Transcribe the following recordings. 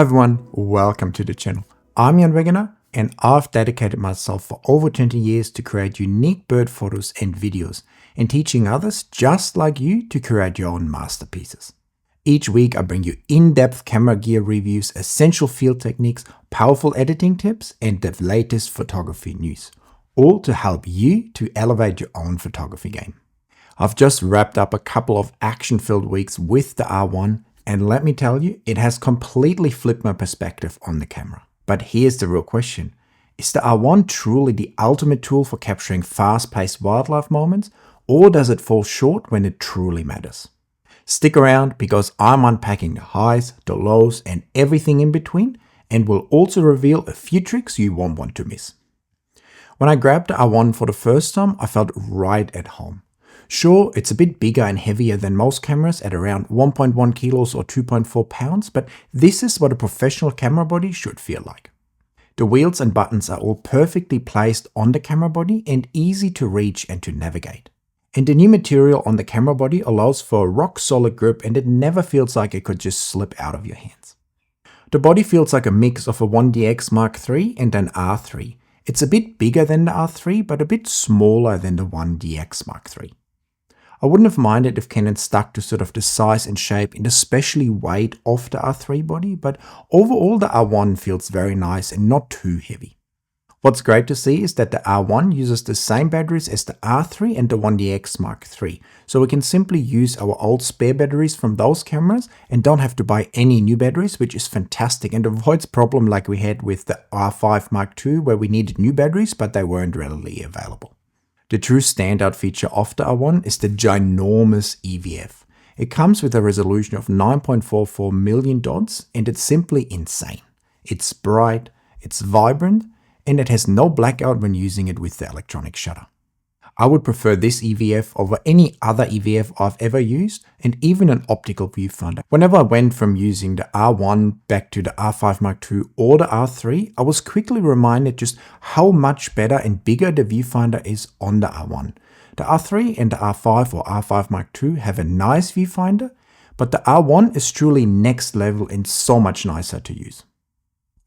Hi everyone, welcome to the channel. I'm Jan Wegener and I've dedicated myself for over 20 years to create unique bird photos and videos and teaching others just like you to create your own masterpieces. Each week I bring you in-depth camera gear reviews, essential field techniques, powerful editing tips and the latest photography news, all to help you to elevate your own photography game. I've just wrapped up a couple of action-filled weeks with the R1 and let me tell you, it has completely flipped my perspective on the camera. But here's the real question. Is the R1 truly the ultimate tool for capturing fast-paced wildlife moments, or does it fall short when it truly matters? Stick around because I'm unpacking the highs, the lows, and everything in between, and will also reveal a few tricks you won't want to miss. When I grabbed the R1 for the first time, I felt right at home. Sure, it's a bit bigger and heavier than most cameras at around 1.1 kilos or 2.4 pounds, but this is what a professional camera body should feel like. The wheels and buttons are all perfectly placed on the camera body and easy to reach and to navigate. And the new material on the camera body allows for a rock-solid grip and it never feels like it could just slip out of your hands. The body feels like a mix of a 1DX Mark III and an R3. It's a bit bigger than the R3, but a bit smaller than the 1DX Mark III. I wouldn't have minded if Canon stuck to sort of the size and shape and especially weight of the R3 body, but overall the R1 feels very nice and not too heavy. What's great to see is that the R1 uses the same batteries as the R3 and the 1DX Mark III, so we can simply use our old spare batteries from those cameras and don't have to buy any new batteries, which is fantastic and avoids problem like we had with the R5 Mark II where we needed new batteries but they weren't readily available. The true standout feature of the R1 is the ginormous EVF. It comes with a resolution of 9.44 million dots and it's simply insane. It's bright, it's vibrant, and it has no blackout when using it with the electronic shutter. I would prefer this EVF over any other EVF I've ever used and even an optical viewfinder. Whenever I went from using the R1 back to the R5 Mark II or the R3, I was quickly reminded just how much better and bigger the viewfinder is on the R1. The R3 and the R5 or R5 Mark II have a nice viewfinder, but the R1 is truly next level and so much nicer to use.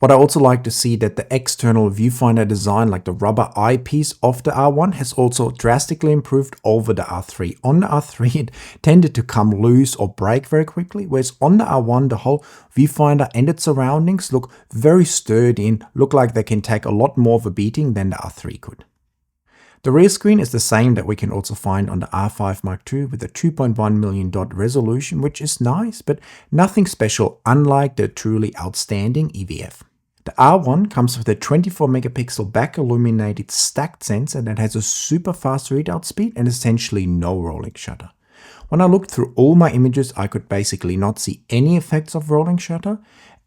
What I also like to see that the external viewfinder design, like the rubber eyepiece of the R1, has also drastically improved over the R3. On the R3 it tended to come loose or break very quickly, whereas on the R1 the whole viewfinder and its surroundings look very sturdy and look like they can take a lot more of a beating than the R3 could. The rear screen is the same that we can also find on the R5 Mark II with a 2.1 million dot resolution, which is nice, but nothing special unlike the truly outstanding EVF. The R1 comes with a 24 megapixel back illuminated stacked sensor that has a super fast readout speed and essentially no rolling shutter. When I looked through all my images, I could basically not see any effects of rolling shutter,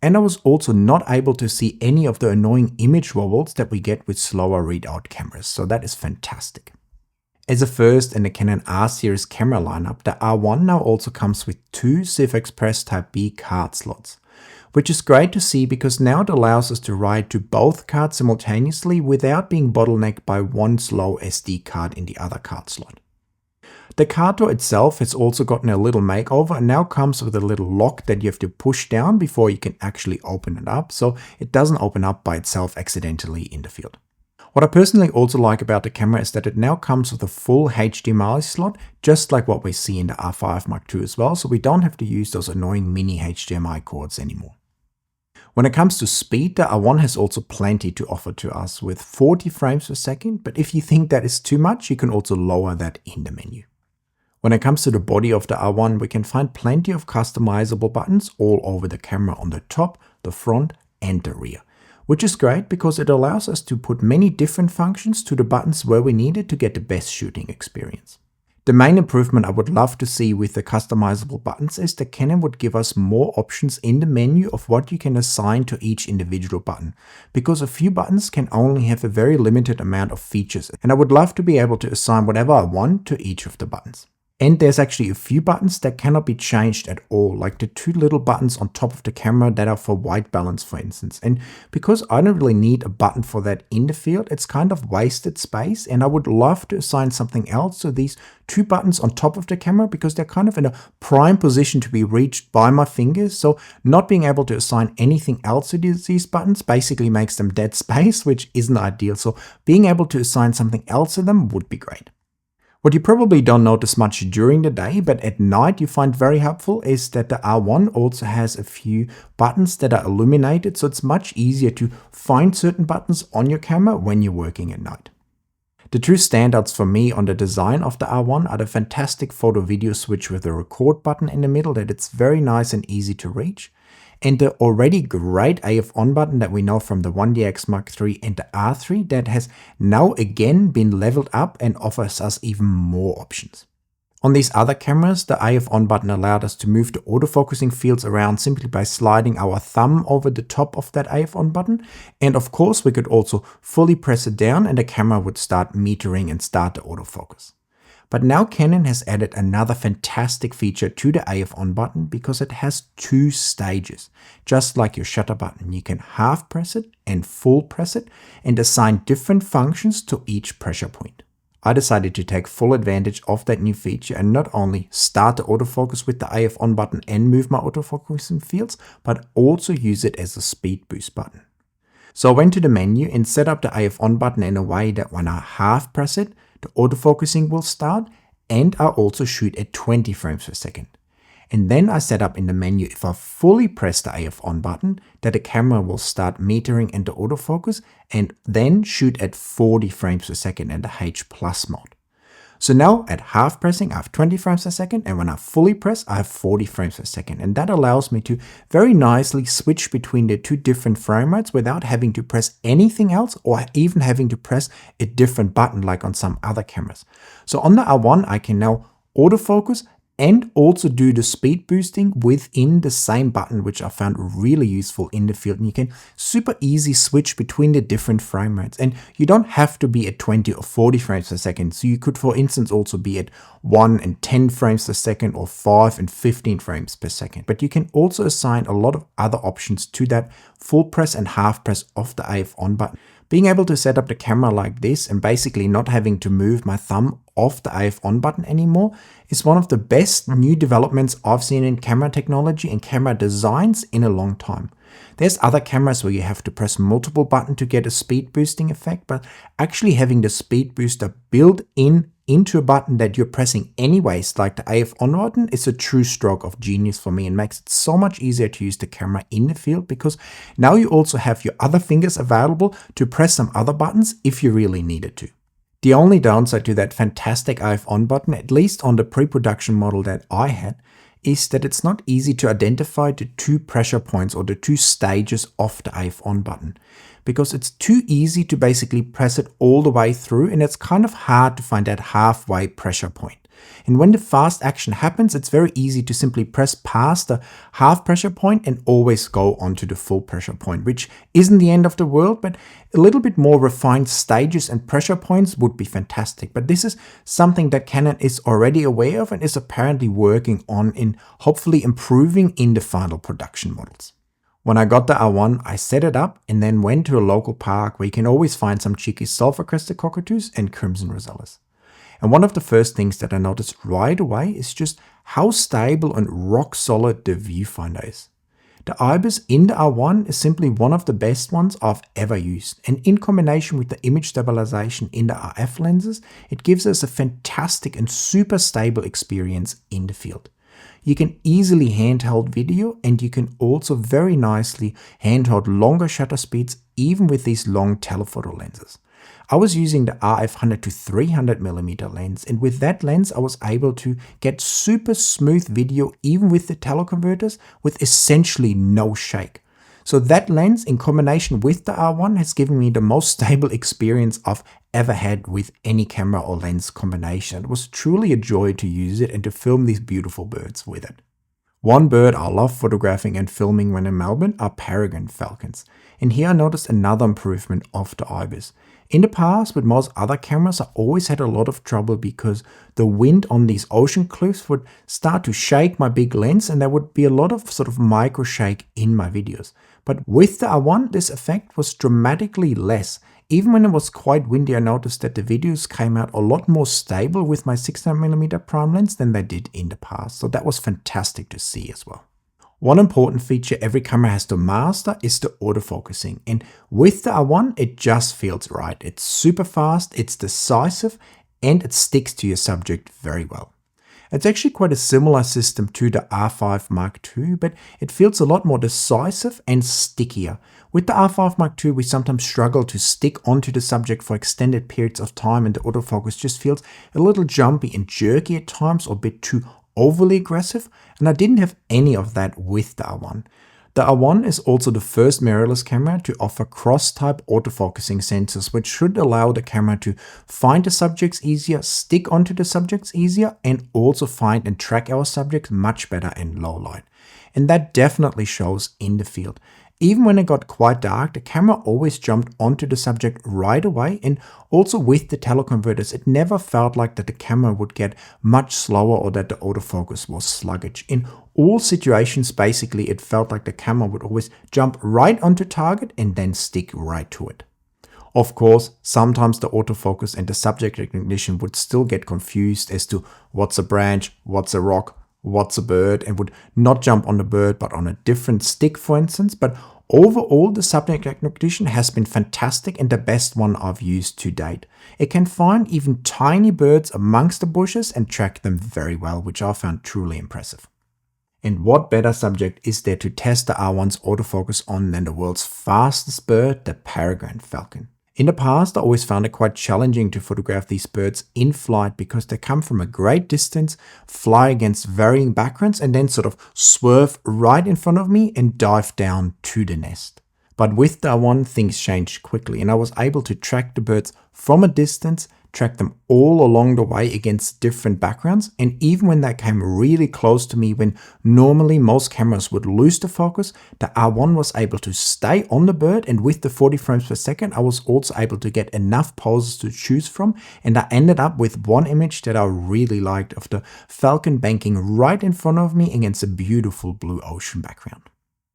and I was also not able to see any of the annoying image wobbles that we get with slower readout cameras, so that is fantastic. As a first in the Canon R series camera lineup, the R1 now also comes with two CF Express Type B card slots, which is great to see because now it allows us to write to both cards simultaneously without being bottlenecked by one slow SD card in the other card slot. The card door itself has also gotten a little makeover and now comes with a little lock that you have to push down before you can actually open it up, so it doesn't open up by itself accidentally in the field. What I personally also like about the camera is that it now comes with a full HDMI slot, just like what we see in the R5 Mark II as well, so we don't have to use those annoying mini HDMI cords anymore. When it comes to speed, the R1 has also plenty to offer to us with 40 frames per second, but if you think that is too much, you can also lower that in the menu. When it comes to the body of the R1, we can find plenty of customizable buttons all over the camera on the top, the front and the rear, which is great because it allows us to put many different functions to the buttons where we need it to get the best shooting experience. The main improvement I would love to see with the customizable buttons is that Canon would give us more options in the menu of what you can assign to each individual button, because a few buttons can only have a very limited amount of features, and I would love to be able to assign whatever I want to each of the buttons. And there's actually a few buttons that cannot be changed at all, like the two little buttons on top of the camera that are for white balance, for instance. And because I don't really need a button for that in the field, it's kind of wasted space, and I would love to assign something else to these two buttons on top of the camera because they're kind of in a prime position to be reached by my fingers. So not being able to assign anything else to these buttons basically makes them dead space, which isn't ideal. So being able to assign something else to them would be great. What you probably don't notice much during the day, but at night you find very helpful, is that the R1 also has a few buttons that are illuminated, so it's much easier to find certain buttons on your camera when you're working at night. The true standouts for me on the design of the R1 are the fantastic photo-video switch with the record button in the middle that it's very nice and easy to reach, and the already great AF on button that we know from the 1DX Mark III and the R3 that has now again been leveled up and offers us even more options. On these other cameras, the AF on button allowed us to move the autofocusing fields around simply by sliding our thumb over the top of that AF on button, and of course we could also fully press it down and the camera would start metering and start the autofocus. But now Canon has added another fantastic feature to the AF on button because it has two stages. Just like your shutter button, you can half press it and full press it and assign different functions to each pressure point. I decided to take full advantage of that new feature and not only start the autofocus with the AF on button and move my autofocusing fields, but also use it as a speed boost button. So I went to the menu and set up the AF on button in a way that when I half press it, the autofocusing will start, and I also shoot at 20 frames per second. And then I set up in the menu, if I fully press the AF on button, that the camera will start metering into autofocus and then shoot at 40 frames per second in the H+ mode. So now at half pressing, I have 20 frames per second, and when I fully press, I have 40 frames per second. And that allows me to very nicely switch between the two different frame rates without having to press anything else or even having to press a different button like on some other cameras. So on the R1, I can now autofocus and also do the speed boosting within the same button, which I found really useful in the field. And you can super easy switch between the different frame rates. And you don't have to be at 20 or 40 frames per second. So you could, for instance, also be at 1 and 10 frames per second or 5 and 15 frames per second. But you can also assign a lot of other options to that full press and half press of the AF on button. Being able to set up the camera like this and basically not having to move my thumb off the AF on button anymore is one of the best new developments I've seen in camera technology and camera designs in a long time. There's other cameras where you have to press multiple buttons to get a speed boosting effect, but actually having the speed booster built into a button that you're pressing anyways, like the AF on button, is a true stroke of genius for me and makes it so much easier to use the camera in the field because now you also have your other fingers available to press some other buttons if you really needed to. The only downside to that fantastic AF on button, at least on the pre-production model that I had, is that it's not easy to identify the two pressure points or the two stages of the AF on button, because it's too easy to basically press it all the way through, and it's kind of hard to find that halfway pressure point. And when the fast action happens, it's very easy to simply press past the half pressure point and always go onto the full pressure point, which isn't the end of the world, but a little bit more refined stages and pressure points would be fantastic. But this is something that Canon is already aware of and is apparently working on in hopefully improving in the final production models. When I got the R1, I set it up and then went to a local park where you can always find some cheeky sulfur-crested cockatoos and crimson rosellas. And one of the first things that I noticed right away is just how stable and rock solid the viewfinder is. The IBIS in the R1 is simply one of the best ones I've ever used, and in combination with the image stabilization in the RF lenses, it gives us a fantastic and super stable experience in the field. You can easily handheld video, and you can also very nicely handheld longer shutter speeds even with these long telephoto lenses. I was using the RF 100 to 300mm lens, and with that lens I was able to get super smooth video even with the teleconverters with essentially no shake. So that lens in combination with the R1 has given me the most stable experience I've ever had with any camera or lens combination. It was truly a joy to use it and to film these beautiful birds with it. One bird I love photographing and filming when in Melbourne are peregrine falcons. And here I noticed another improvement of the IBIS. In the past, with most other cameras, I always had a lot of trouble because the wind on these ocean cliffs would start to shake my big lens, and there would be a lot of sort of micro shake in my videos. But with the R1, this effect was dramatically less. Even when it was quite windy, I noticed that the videos came out a lot more stable with my 600mm prime lens than they did in the past. So that was fantastic to see as well. One important feature every camera has to master is the autofocusing, and with the R1 it just feels right. It's super fast, it's decisive, and it sticks to your subject very well. It's actually quite a similar system to the R5 Mark II, but it feels a lot more decisive and stickier. With the R5 Mark II, we sometimes struggle to stick onto the subject for extended periods of time, and the autofocus just feels a little jumpy and jerky at times, or a bit too overly aggressive, and I didn't have any of that with the R1. The R1 is also the first mirrorless camera to offer cross-type autofocusing sensors, which should allow the camera to find the subjects easier, stick onto the subjects easier, and also find and track our subjects much better in low light. And that definitely shows in the field. Even when it got quite dark, the camera always jumped onto the subject right away, and also with the teleconverters, it never felt like that the camera would get much slower or that the autofocus was sluggish. In all situations, basically, it felt like the camera would always jump right onto target and then stick right to it. Of course, sometimes the autofocus and the subject recognition would still get confused as to what's a branch, what's a rock, what's a bird, and would not jump on the bird but on a different stick, for instance. But overall, the subject recognition has been fantastic and the best one I've used to date. It can find even tiny birds amongst the bushes and track them very well, which I found truly impressive. And what better subject is there to test the R1's autofocus on than the world's fastest bird, the peregrine falcon? In the past, I always found it quite challenging to photograph these birds in flight because they come from a great distance, fly against varying backgrounds, and then sort of swerve right in front of me and dive down to the nest. But with the R1, things changed quickly, and I was able to track the birds from a distance, track them all along the way against different backgrounds, and even when they came really close to me, when normally most cameras would lose the focus, the R1 was able to stay on the bird, and with the 40 frames per second, I was also able to get enough poses to choose from, and I ended up with one image that I really liked of the falcon banking right in front of me against a beautiful blue ocean background.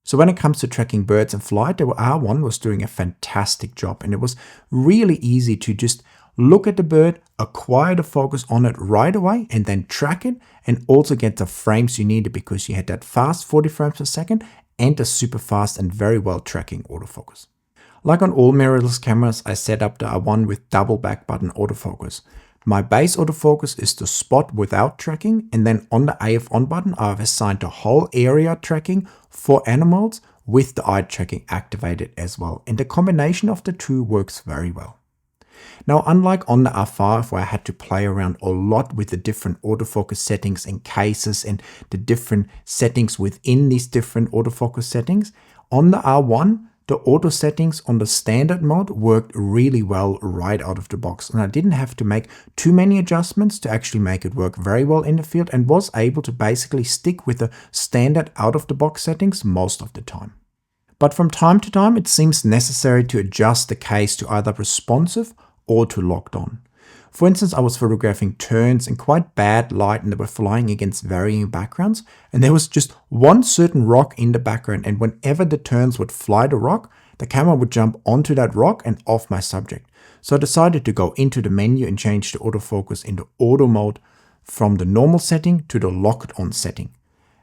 So when it comes to tracking birds in flight, the R1 was doing a fantastic job, and it was really easy to just look at the bird, acquire the focus on it right away, and then track it, and also get the frames you needed because you had that fast 40 frames per second and a super fast and very well tracking autofocus. Like on all mirrorless cameras, I set up the R1 with double back button autofocus. My base autofocus is the spot without tracking, and then on the AF on button, I've assigned the whole area tracking for animals with the eye tracking activated as well. And the combination of the two works very well. Now, unlike on the R5, where I had to play around a lot with the different autofocus settings and cases and the different settings within these different autofocus settings, on the R1, the auto settings on the standard mode worked really well right out of the box, and I didn't have to make too many adjustments to actually make it work very well in the field, and was able to basically stick with the standard out of the box settings most of the time. But from time to time, it seems necessary to adjust the case to either responsive or to locked on. For instance, I was photographing terns in quite bad light and they were flying against varying backgrounds, and there was just one certain rock in the background, and whenever the terns would fly the rock, the camera would jump onto that rock and off my subject. So I decided to go into the menu and change the autofocus into auto mode from the normal setting to the locked on setting.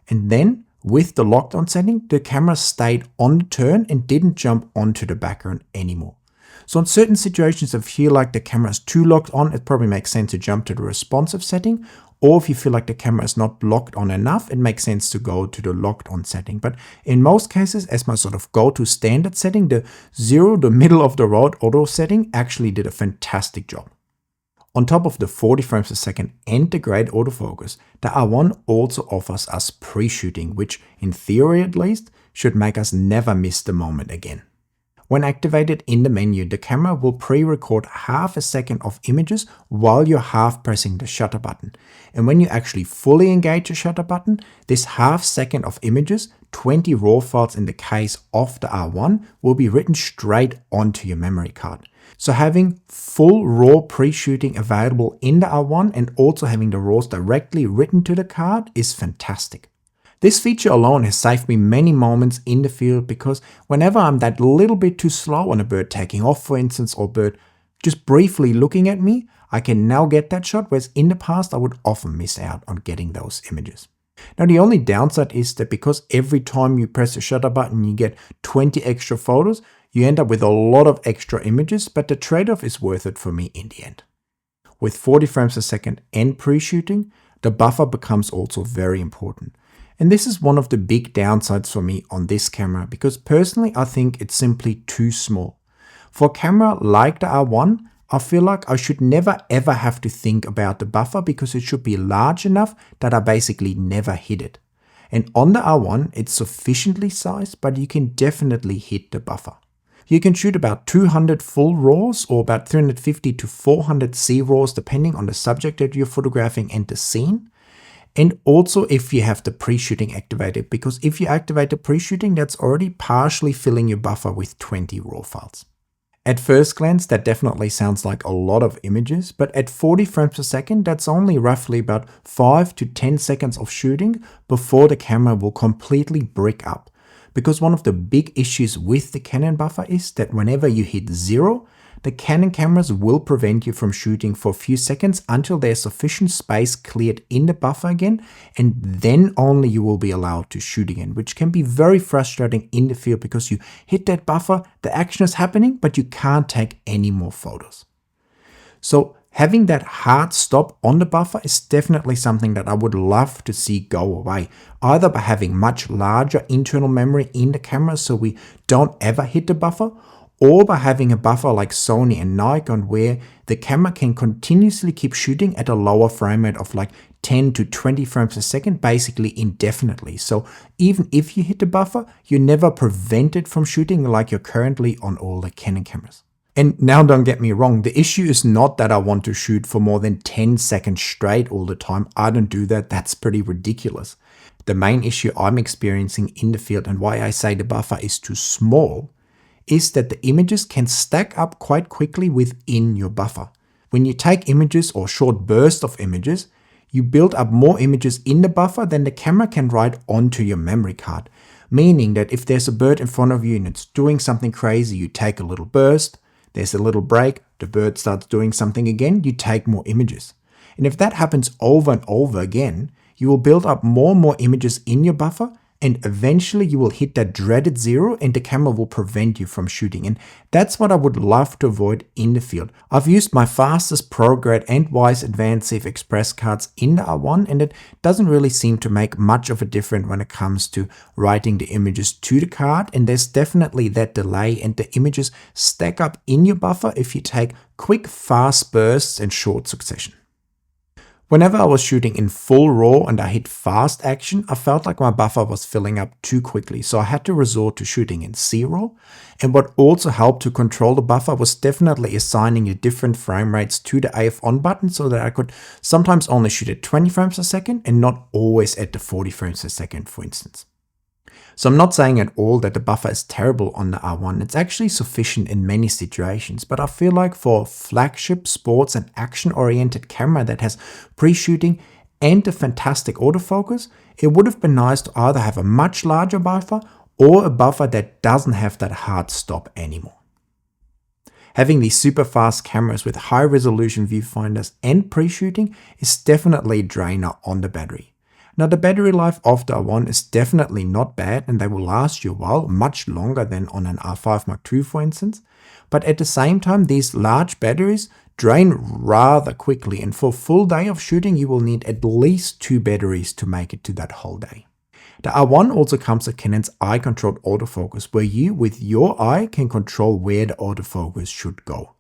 And then with the locked on setting, the camera stayed on the tern and didn't jump onto the background anymore. So in certain situations, if you feel like the camera is too locked on, it probably makes sense to jump to the responsive setting. Or if you feel like the camera is not locked on enough, it makes sense to go to the locked on setting. But in most cases, as my sort of go-to standard setting, the middle of the road auto setting actually did a fantastic job. On top of the 40 frames per second and the great autofocus, the R1 also offers us pre-shooting, which in theory at least, should make us never miss the moment again. When activated in the menu, the camera will pre-record half a second of images while you're half pressing the shutter button. And when you actually fully engage the shutter button, this half second of images, 20 RAW files in the case of the R1, will be written straight onto your memory card. So having full RAW pre-shooting available in the R1 and also having the RAWs directly written to the card is fantastic. This feature alone has saved me many moments in the field because whenever I'm that little bit too slow on a bird taking off, for instance, or bird just briefly looking at me, I can now get that shot, whereas in the past I would often miss out on getting those images. Now the only downside is that because every time you press the shutter button you get 20 extra photos, you end up with a lot of extra images, but the trade-off is worth it for me in the end. With 40 frames a second and pre-shooting, the buffer becomes also very important. And this is one of the big downsides for me on this camera because personally I think it's simply too small. For a camera like the R1, I feel like I should never ever have to think about the buffer because it should be large enough that I basically never hit it. And on the R1 it's sufficiently sized, but you can definitely hit the buffer. You can shoot about 200 full RAWs or about 350 to 400 C RAWs depending on the subject that you're photographing and the scene. And also if you have the pre-shooting activated, because if you activate the pre-shooting, that's already partially filling your buffer with 20 RAW files. At first glance, that definitely sounds like a lot of images, but at 40 frames per second, that's only roughly about 5 to 10 seconds of shooting before the camera will completely brick up. Because one of the big issues with the Canon buffer is that whenever you hit 0, the Canon cameras will prevent you from shooting for a few seconds until there's sufficient space cleared in the buffer again, and then only you will be allowed to shoot again, which can be very frustrating in the field because you hit that buffer, the action is happening, but you can't take any more photos. So having that hard stop on the buffer is definitely something that I would love to see go away, either by having much larger internal memory in the camera so we don't ever hit the buffer, or by having a buffer like Sony and Nikon where the camera can continuously keep shooting at a lower frame rate of like 10 to 20 frames a second, basically indefinitely. So even if you hit the buffer, you're never prevented from shooting like you're currently on all the Canon cameras. And now don't get me wrong, the issue is not that I want to shoot for more than 10 seconds straight all the time. I don't do that, that's pretty ridiculous. The main issue I'm experiencing in the field and why I say the buffer is too small is that the images can stack up quite quickly within your buffer. When you take images or short bursts of images, you build up more images in the buffer than the camera can write onto your memory card. Meaning that if there's a bird in front of you and it's doing something crazy, you take a little burst, there's a little break, the bird starts doing something again, you take more images. And if that happens over and over again, you will build up more and more images in your buffer, and eventually you will hit that dreaded 0 and the camera will prevent you from shooting. And that's what I would love to avoid in the field. I've used my fastest ProGrade and Wise Advanced Safe Express cards in the R1 and it doesn't really seem to make much of a difference when it comes to writing the images to the card, and there's definitely that delay and the images stack up in your buffer if you take quick fast bursts in short succession. Whenever I was shooting in full RAW and I hit fast action, I felt like my buffer was filling up too quickly, so I had to resort to shooting in C-RAW. And what also helped to control the buffer was definitely assigning the different frame rates to the AF on button so that I could sometimes only shoot at 20 frames a second and not always at the 40 frames a second, for instance. So I'm not saying at all that the buffer is terrible on the R1, it's actually sufficient in many situations, but I feel like for a flagship sports and action-oriented camera that has pre-shooting and a fantastic autofocus, it would have been nice to either have a much larger buffer or a buffer that doesn't have that hard stop anymore. Having these super fast cameras with high resolution viewfinders and pre-shooting is definitely a drainer on the battery. Now the battery life of the R1 is definitely not bad and they will last you a while, much longer than on an R5 Mark II for instance, but at the same time these large batteries drain rather quickly, and for a full day of shooting you will need at least 2 batteries to make it to that whole day. The R1 also comes with Canon's eye-controlled autofocus, where you with your eye can control where the autofocus should go.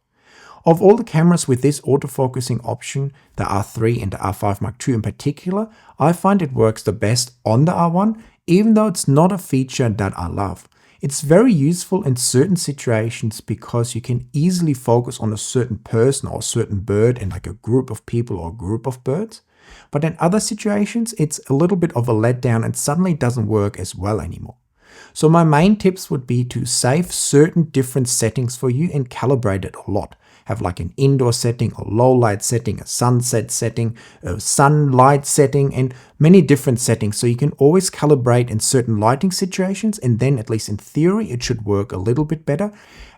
Of all the cameras with this autofocusing option, the R3 and the R5 Mark II in particular, I find it works the best on the R1, even though it's not a feature that I love. It's very useful in certain situations because you can easily focus on a certain person or a certain bird in like a group of people or a group of birds. But in other situations, it's a little bit of a letdown and suddenly doesn't work as well anymore. So my main tips would be to save certain different settings for you and calibrate it a lot. Have like an indoor setting, a low light setting, a sunset setting, a sunlight setting, and many different settings. So you can always calibrate in certain lighting situations, and then at least in theory, it should work a little bit better.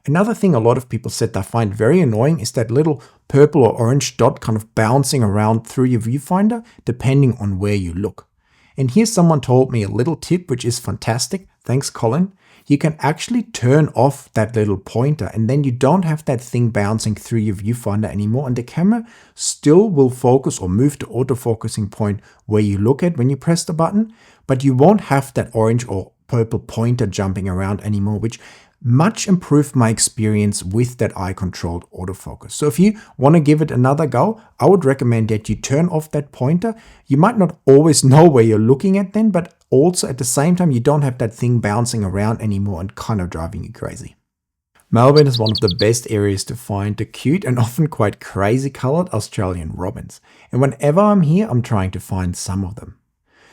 Another thing a lot of people said I find very annoying is that little purple or orange dot kind of bouncing around through your viewfinder, depending on where you look. And here someone told me a little tip, which is fantastic. Thanks, Colin. You can actually turn off that little pointer, and then you don't have that thing bouncing through your viewfinder anymore, and the camera still will focus or move to autofocusing point where you look at when you press the button, but you won't have that orange or purple pointer jumping around anymore, which much improved my experience with that eye-controlled autofocus. So if you want to give it another go, I would recommend that you turn off that pointer. You might not always know where you're looking at then, but also at the same time, you don't have that thing bouncing around anymore and kind of driving you crazy. Melbourne is one of the best areas to find the cute and often quite crazy colored Australian robins. And whenever I'm here, I'm trying to find some of them.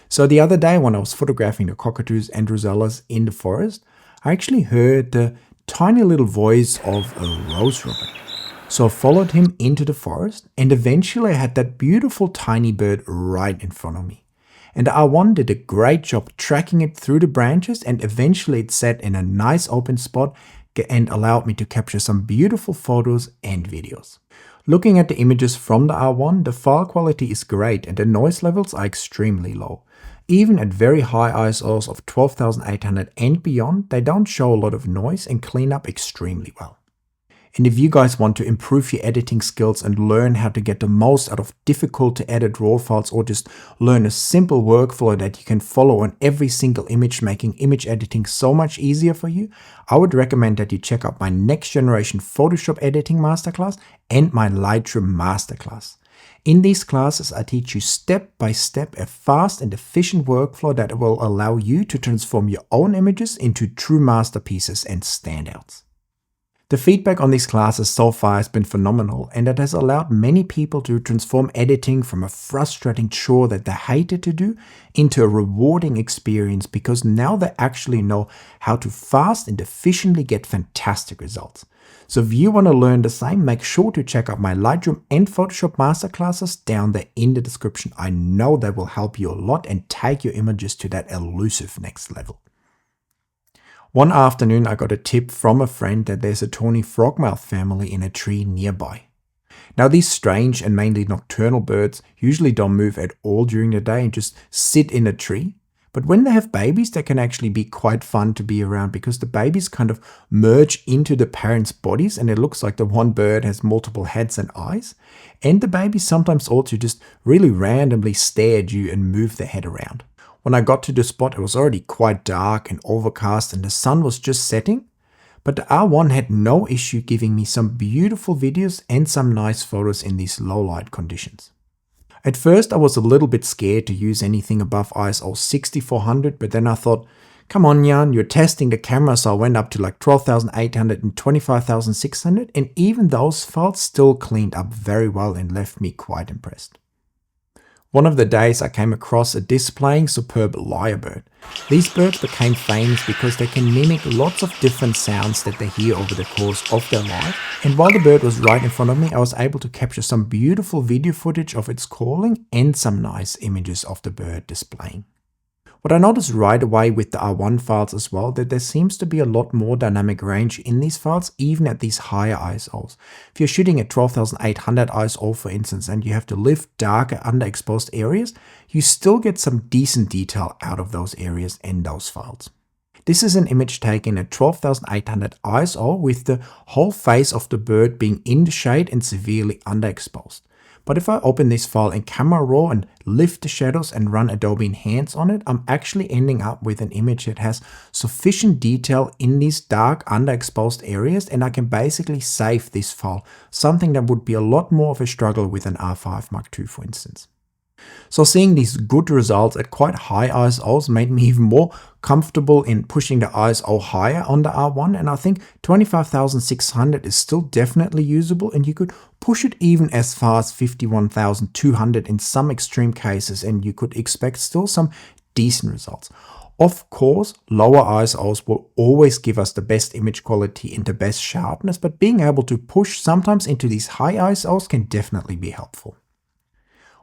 So the other day when I was photographing the cockatoos and rosellas in the forest, I actually heard the tiny little voice of a rose robin. So I followed him into the forest, and eventually I had that beautiful tiny bird right in front of me. And the R1 did a great job tracking it through the branches, and eventually it sat in a nice open spot and allowed me to capture some beautiful photos and videos. Looking at the images from the R1, the file quality is great and the noise levels are extremely low. Even at very high ISOs of 12,800 and beyond, they don't show a lot of noise and clean up extremely well. And if you guys want to improve your editing skills and learn how to get the most out of difficult to edit RAW files, or just learn a simple workflow that you can follow on every single image, making image editing so much easier for you, I would recommend that you check out my next generation Photoshop editing masterclass and my Lightroom masterclass. In these classes, I teach you step by step a fast and efficient workflow that will allow you to transform your own images into true masterpieces and standouts. The feedback on these classes so far has been phenomenal, and it has allowed many people to transform editing from a frustrating chore that they hated to do into a rewarding experience, because now they actually know how to fast and efficiently get fantastic results. So if you want to learn the same, make sure to check out my Lightroom and Photoshop masterclasses down there in the description. I know they will help you a lot and take your images to that elusive next level. One afternoon, I got a tip from a friend that there's a tawny frogmouth family in a tree nearby. Now, these strange and mainly nocturnal birds usually don't move at all during the day and just sit in a tree. But when they have babies, they can actually be quite fun to be around, because the babies kind of merge into the parents' bodies and it looks like the one bird has multiple heads and eyes. And the babies sometimes also just really randomly stare at you and move their head around. When I got to the spot, it was already quite dark and overcast and the sun was just setting. But the R1 had no issue giving me some beautiful videos and some nice photos in these low light conditions. At first, I was a little bit scared to use anything above ISO 6400, but then I thought, come on Jan, you're testing the camera, so I went up to like 12,800 and 25,600, and even those files still cleaned up very well and left me quite impressed. One of the days I came across a displaying superb lyrebird. These birds became famous because they can mimic lots of different sounds that they hear over the course of their life, and while the bird was right in front of me, I was able to capture some beautiful video footage of its calling and some nice images of the bird displaying. What I noticed right away with the R1 files as well, that there seems to be a lot more dynamic range in these files, even at these higher ISOs. If you're shooting at 12,800 ISO, for instance, and you have to lift darker underexposed areas, you still get some decent detail out of those areas and those files. This is an image taken at 12,800 ISO with the whole face of the bird being in the shade and severely underexposed. But if I open this file in Camera Raw and lift the shadows and run Adobe Enhance on it, I'm actually ending up with an image that has sufficient detail in these dark underexposed areas, and I can basically save this file, something that would be a lot more of a struggle with an R5 Mark II, for instance. So seeing these good results at quite high ISOs made me even more comfortable in pushing the ISO higher on the R1, and I think 25,600 is still definitely usable, and you could push it even as far as 51,200 in some extreme cases, and you could expect still some decent results. Of course, lower ISOs will always give us the best image quality and the best sharpness, but being able to push sometimes into these high ISOs can definitely be helpful.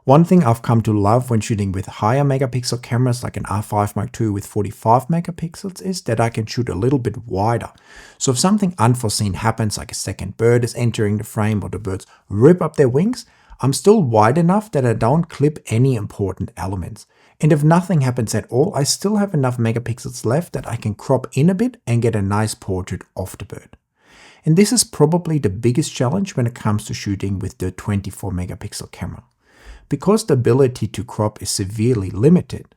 One thing I've come to love when shooting with higher megapixel cameras like an R5 Mark II with 45 megapixels is that I can shoot a little bit wider. So if something unforeseen happens, like a second bird is entering the frame or the birds rip up their wings, I'm still wide enough that I don't clip any important elements. And if nothing happens at all, I still have enough megapixels left that I can crop in a bit and get a nice portrait of the bird. And this is probably the biggest challenge when it comes to shooting with the 24 megapixel camera. Because the ability to crop is severely limited,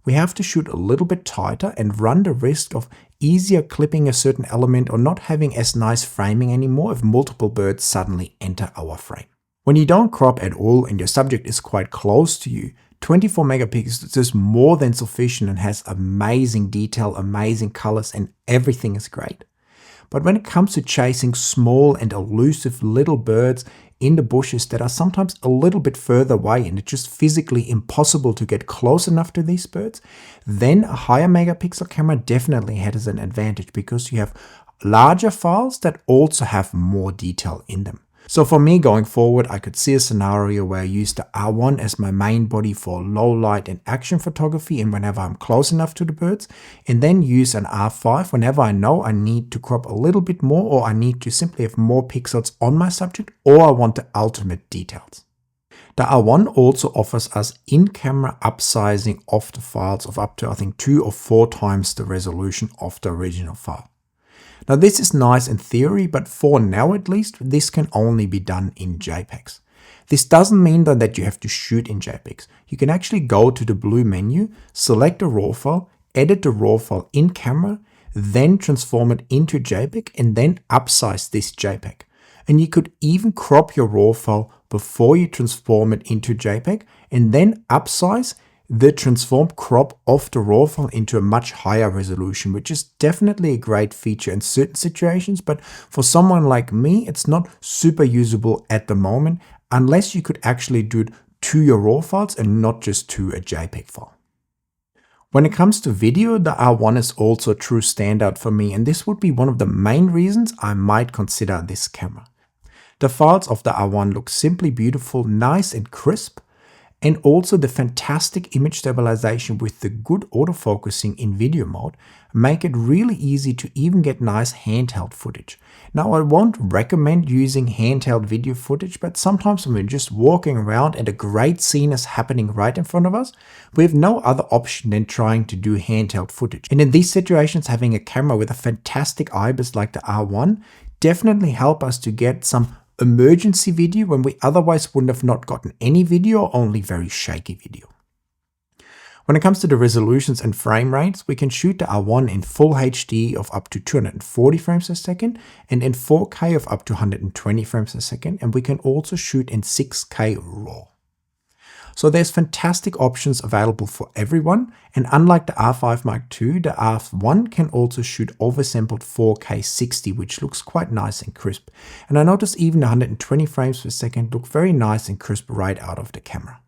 we have to shoot a little bit tighter and run the risk of easier clipping a certain element or not having as nice framing anymore if multiple birds suddenly enter our frame. When you don't crop at all and your subject is quite close to you, 24 megapixels is more than sufficient and has amazing detail, amazing colors, and everything is great. But when it comes to chasing small and elusive little birds in the bushes that are sometimes a little bit further away and it's just physically impossible to get close enough to these birds, then a higher megapixel camera definitely has an advantage because you have larger files that also have more detail in them. So for me going forward, I could see a scenario where I use the R1 as my main body for low light and action photography and whenever I'm close enough to the birds, and then use an R5 whenever I know I need to crop a little bit more or I need to simply have more pixels on my subject or I want the ultimate details. The R1 also offers us in-camera upsizing of the files of up to I think 2 or 4 times the resolution of the original file. Now this is nice in theory, but for now at least, this can only be done in JPEGs. This doesn't mean though that you have to shoot in JPEGs. You can actually go to the blue menu, select a RAW file, edit the RAW file in camera, then transform it into JPEG and then upsize this JPEG. And you could even crop your RAW file before you transform it into JPEG and then upsize the transformed crop of the RAW file into a much higher resolution, which is definitely a great feature in certain situations, but for someone like me, it's not super usable at the moment, unless you could actually do it to your RAW files and not just to a JPEG file. When it comes to video, the R1 is also a true standout for me, and this would be one of the main reasons I might consider this camera. The files of the R1 look simply beautiful, nice and crisp, and also the fantastic image stabilization with the good autofocusing in video mode make it really easy to even get nice handheld footage. Now I won't recommend using handheld video footage, but sometimes when we're just walking around and a great scene is happening right in front of us, we have no other option than trying to do handheld footage. And in these situations, having a camera with a fantastic IBIS like the R1 definitely help us to get some emergency video when we otherwise wouldn't have not gotten any video or only very shaky video. When it comes to the resolutions and frame rates, we can shoot the R1 in full HD of up to 240 frames per second and in 4K of up to 120 frames per second, and we can also shoot in 6K RAW. So there's fantastic options available for everyone, and unlike the R5 Mark II, the R1 can also shoot oversampled 4K 60, which looks quite nice and crisp. And I noticed even 120 frames per second look very nice and crisp right out of the camera.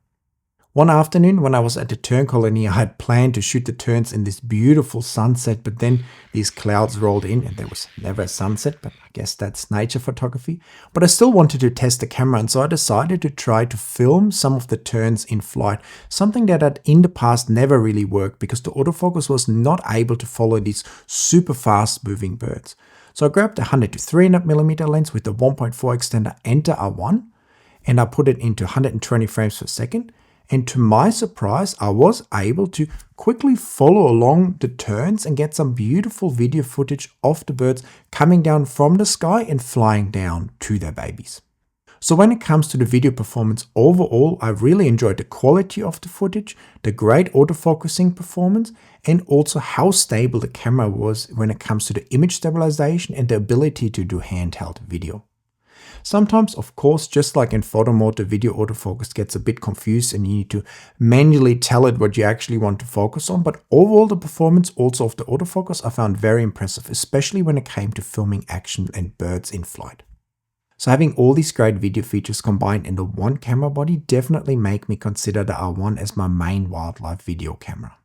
One afternoon when I was at the tern colony, I had planned to shoot the terns in this beautiful sunset, but then these clouds rolled in and there was never a sunset, but I guess that's nature photography. But I still wanted to test the camera, and so I decided to try to film some of the terns in flight, something that had in the past never really worked because the autofocus was not able to follow these super fast moving birds. So I grabbed a 100 to 300mm lens with the 1.4 extender and the R1, and I put it into 120 frames per second. And to my surprise, I was able to quickly follow along the terns and get some beautiful video footage of the birds coming down from the sky and flying down to their babies. So when it comes to the video performance overall, I really enjoyed the quality of the footage, the great autofocusing performance, and also how stable the camera was when it comes to the image stabilization and the ability to do handheld video. Sometimes, of course, just like in photo mode, the video autofocus gets a bit confused and you need to manually tell it what you actually want to focus on. But overall, the performance also of the autofocus I found very impressive, especially when it came to filming action and birds in flight. So having all these great video features combined in the one camera body definitely make me consider the R1 as my main wildlife video camera.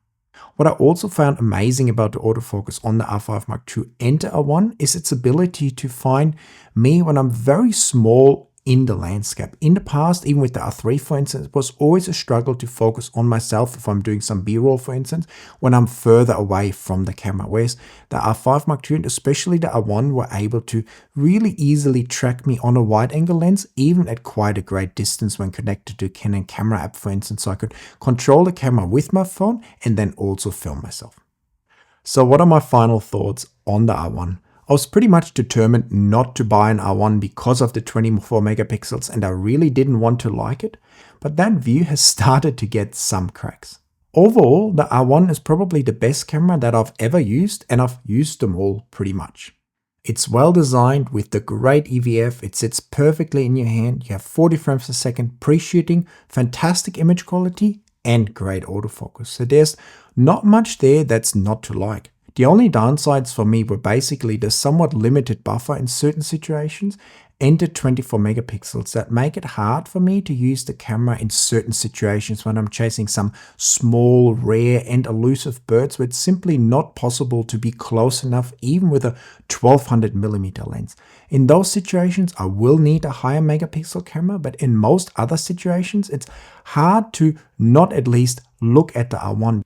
What I also found amazing about the autofocus on the R5 Mark II and the R1 is its ability to find me when I'm very small in the landscape. In the past, even with the R3 for instance, it was always a struggle to focus on myself if I'm doing some B-roll for instance, when I'm further away from the camera. Whereas the R5 Mark II and especially the R1 were able to really easily track me on a wide angle lens, even at quite a great distance when connected to Canon Camera app for instance, so I could control the camera with my phone and then also film myself. So what are my final thoughts on the R1? I was pretty much determined not to buy an R1 because of the 24 megapixels and I really didn't want to like it, but that view has started to get some cracks. Overall, the R1 is probably the best camera that I've ever used and I've used them all pretty much. It's well designed with the great EVF, it sits perfectly in your hand, you have 40 frames per second pre-shooting, fantastic image quality and great autofocus. So there's not much there that's not to like. The only downsides for me were basically the somewhat limited buffer in certain situations and the 24 megapixels that make it hard for me to use the camera in certain situations when I'm chasing some small, rare and elusive birds where it's simply not possible to be close enough even with a 1200mm lens. In those situations, I will need a higher megapixel camera, but in most other situations, it's hard to not at least look at the R1.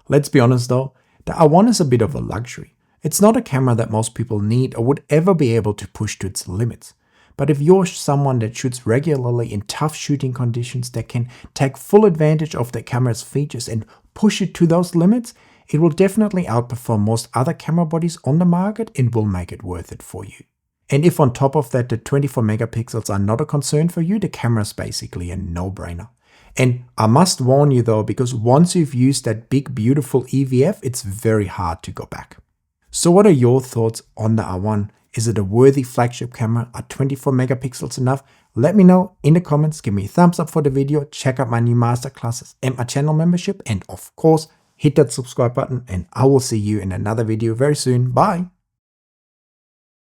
Let's be honest though, the R1 is a bit of a luxury. It's not a camera that most people need or would ever be able to push to its limits. But if you're someone that shoots regularly in tough shooting conditions that can take full advantage of the camera's features and push it to those limits, it will definitely outperform most other camera bodies on the market and will make it worth it for you. And if on top of that the 24 megapixels are not a concern for you, the camera is basically a no-brainer. And I must warn you though, because once you've used that big beautiful EVF, it's very hard to go back. So what are your thoughts on the R1? Is it a worthy flagship camera? Are 24 megapixels enough? Let me know in the comments, give me a thumbs up for the video, check out my new masterclasses and my channel membership, and of course, hit that subscribe button and I will see you in another video very soon. Bye!